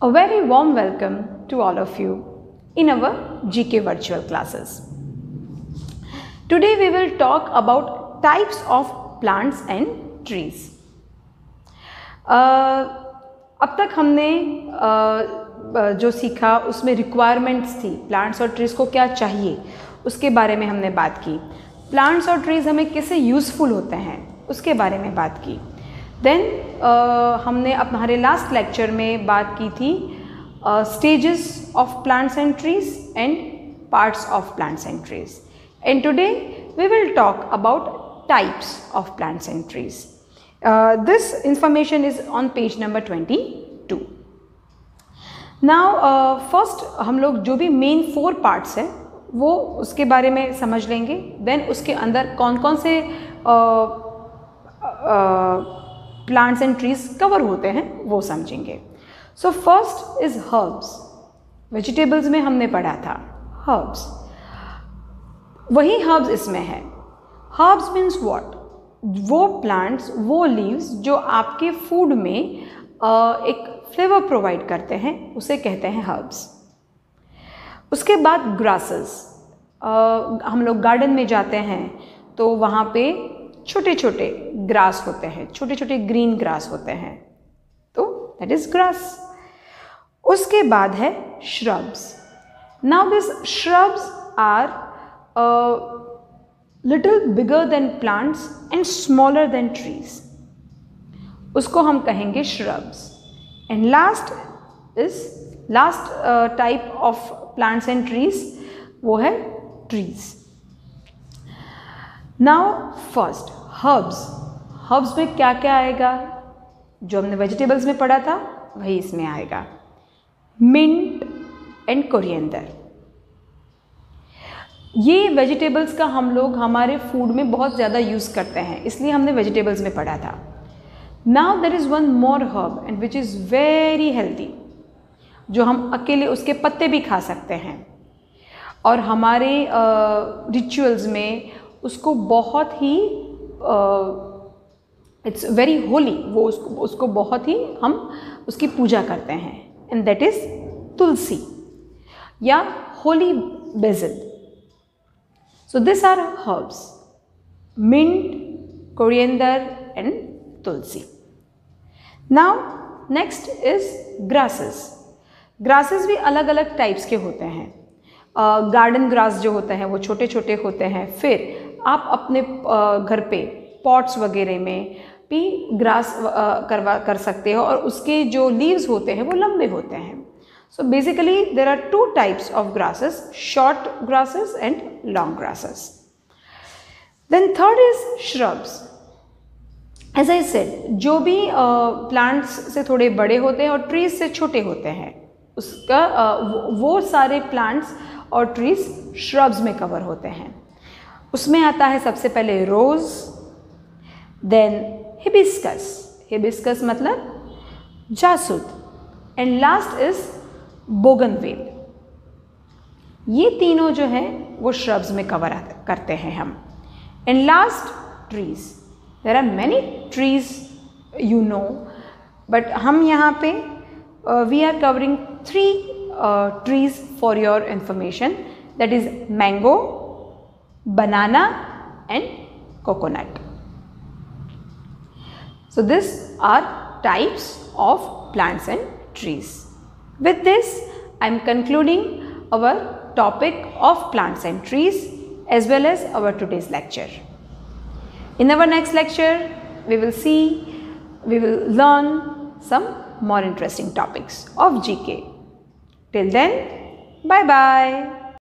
A very warm welcome to all of you in our GK virtual classes. Today we will talk about types of plants and trees. अब तक हमने जो सीखा उसमें requirements थी, plants और trees को क्या चाहिए उसके बारे में हमने बात की। प्लांट्स और ट्रीज़ हमें कैसे यूज़फुल होते हैं उसके बारे में बात की। देन हमने हमारे लास्ट लेक्चर में बात की थी stages of plants and trees and parts of plants and trees, and today we will talk about types of plants and trees. This information is on page number 22. Now first हम लोग जो भी main 4 parts है वो उसके बारे में समझ लेंगे. देन उसके अंदर कौन कौन से प्लांट्स एंड ट्रीज कवर होते हैं वो समझेंगे. So first is herbs. Vegetables में हमने पढ़ा था हर्ब्स, वही हर्ब्स इसमें है. Herbs means what? वो प्लांट्स, वो लीव्स जो आपके फूड में एक फ्लेवर प्रोवाइड करते हैं उसे कहते हैं हर्ब्स. उसके बाद ग्रासेस. हम लोग गार्डन में जाते हैं तो वहाँ पे छोटे छोटे ग्रास होते हैं, छोटे छोटे ग्रीन ग्रास होते हैं, तो दैट इज ग्रास. उसके बाद है shrubs. Now this shrubs are little bigger than plants and smaller than trees, उसको हम कहेंगे shrubs. And last type of plants and trees वो है trees. Now first herbs. Herbs में क्या क्या आएगा? जो हमने वेजिटेबल्स में पढ़ा था वही इसमें आएगा. Mint and coriander. ये वेजिटेबल्स का हम लोग हमारे फूड में बहुत ज़्यादा यूज़ करते हैं, इसलिए हमने वेजिटेबल्स में पढ़ा था. Now there is one more herb and which is very healthy, जो हम अकेले उसके पत्ते भी खा सकते हैं और हमारे रिचुअल्स में उसको बहुत ही इट्स वेरी होली, वो उसको बहुत ही हम उसकी पूजा करते हैं, एंड दैट इज तुलसी या holy basil. So this are herbs: mint, coriander and tulsi. Now next is grasses. Grasses भी अलग अलग टाइप्स के होते हैं. गार्डन ग्रास जो होते हैं वो छोटे छोटे होते हैं. फिर आप अपने घर पे पॉट्स वगैरह में भी ग्रास कर सकते हो और उसके जो लीव्स होते हैं वो लंबे होते हैं. So basically there are 2 types of grasses, short grasses and long grasses. Then third is shrubs. As I said, जो भी प्लांट्स से थोड़े बड़े होते हैं और ट्रीज से छोटे होते हैं, उसका वो सारे प्लांट्स और ट्रीज श्रब्स में कवर होते हैं. उसमें आता है सबसे पहले रोज, देन हिबिस्कस. हिबिस्कस मतलब जासूद, एंड लास्ट इज बोगनवेल. ये तीनों जो हैं वो श्रब्स में कवर करते हैं हम. And last trees. There are many trees you know, but हम यहाँ पे we are covering 3 trees for your information, that is mango, banana and coconut. So these are types of plants and trees. With this I am concluding our topic of plants and trees as well as our today's lecture. In our next lecture we will learn some more interesting topics of GK. Till then, bye bye.